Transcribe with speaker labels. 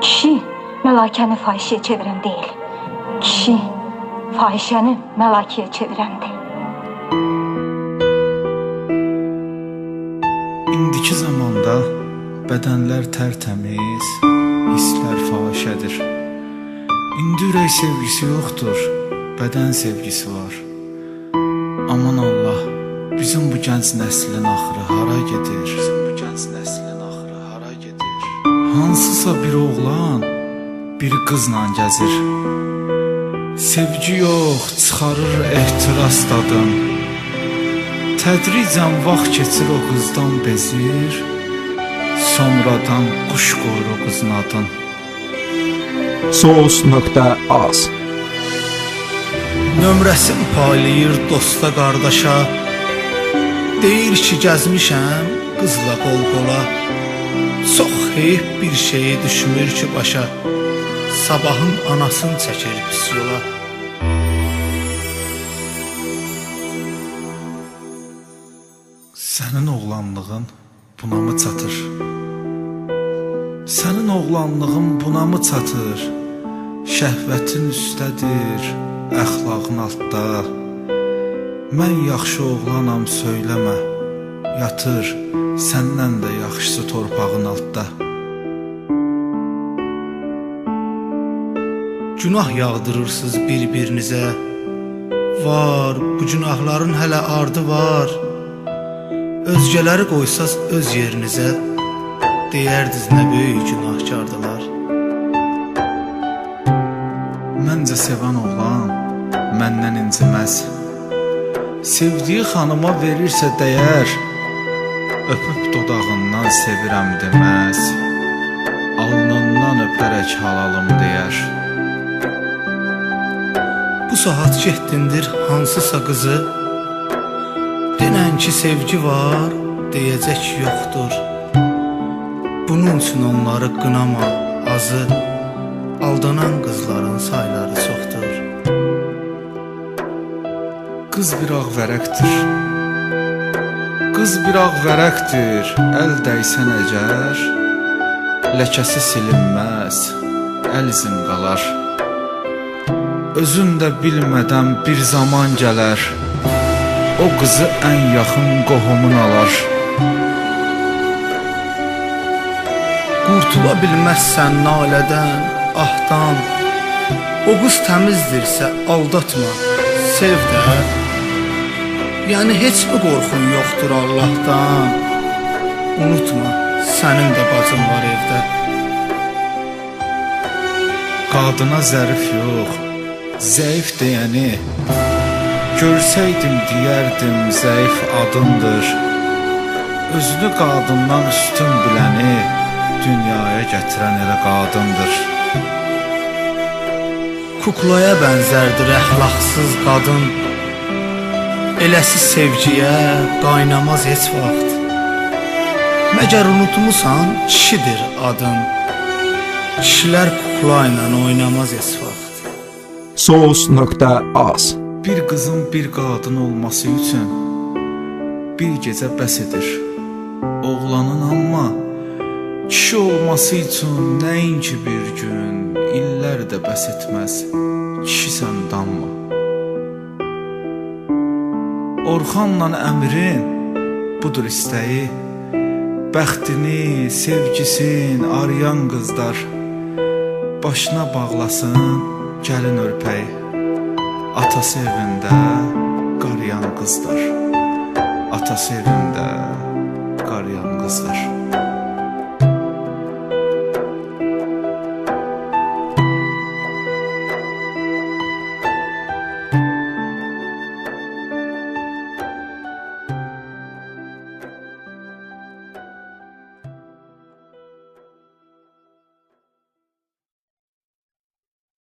Speaker 1: Kişi məlakəni fahişəyə çevirən deyil. Kişi fahişəni məlakəyə çevirəndir.
Speaker 2: İndiki zamanda bədənlər tərtəmiz, hisslər fahişədir. İndi ürək sevgisi yoxdur, bədən sevgisi var. Aman Allah, bizim bu gənc nəslin axırı hara gedir? Hansısa bir oğlan, bir qızla gəzir. Sevgi yox, çıxarır ehtiras dadın. Tədricən vaxt keçir o qızdan bezir, sonradan quş qoyur o qızın adın.
Speaker 3: Sos.az
Speaker 4: Nömrəsin paylayır dosta qardaşa, deyir ki gəzmişəm qızla qol-qola. Çox heyf bir şeyi düşmür ki başa, sabahın anasını çəkir pis yola.
Speaker 2: Sənin oğlanlığın buna mı çatır? Sənin oğlanlığın buna mı çatır? Şəhvətin üstədir, əxlaqın altda. Mən yaxşı oğlanam söyləmə, yatır səndən də yaxşısı torpağın altda.
Speaker 4: Günah yağdırırsınız bir-birinizə, var bu günahların hələ ardı var. Özgələri qoysaz öz yerinizə, deyərdiz nə böyük günahkardılar.
Speaker 2: Məncə sevən oğlan məndən inciməz. Sevdiyi xanıma verirsə dəyər, öpüb dodağından sevirəm deməz. Alnından öpərək halalım deyər.
Speaker 4: Bu saat getdindir hansısa qızı, denən ki sevgi var, deyəcək yoxdur. Bunun üçün onları qınama azı, aldanan qızların sayları çoxdur.
Speaker 2: Qız bir ağ vərəqdir, qız bir ağ vərəqdir, əl dəysən əgər, ləkəsi silinməz, əl izin qalar. Özün də bilmədən bir zaman gələr, o qızı ən yaxın qohumun alar.
Speaker 4: Qurtula bilməzsən nalədən, ahdan, o qız təmizdirsə aldatma, sev də. Yəni heç mi qorxun yoxdur Allahdan? Unutma, sənin də bacın var evdə.
Speaker 2: Qadına zərif yox, zəif deyəni, görsəydim deyərdim zəif adındır. Özünü qadından üstün biləni, dünyaya gətirən elə qadındır.
Speaker 4: Kuklaya bənzərdir əxlaqsız qadın, eləsi sevgiyə qaynamaz heç vaxt. Məgər unutmusan kişidir adın, kişilər kukla ilə oynamaz heç vaxt.
Speaker 3: Sos.az
Speaker 2: Bir qızın bir qadın olması üçün bir gecə bəs edir oğlanın, amma kişi olması üçün nəinki bir gün, illər də bəs etməz, kişisən danma. Orxanla Əmirin budur istəyi, bəxtini, sevgisin arayan qızlar, başına bağlasın gəlin örpəyi, atası evində qarayan qızlar, atası evində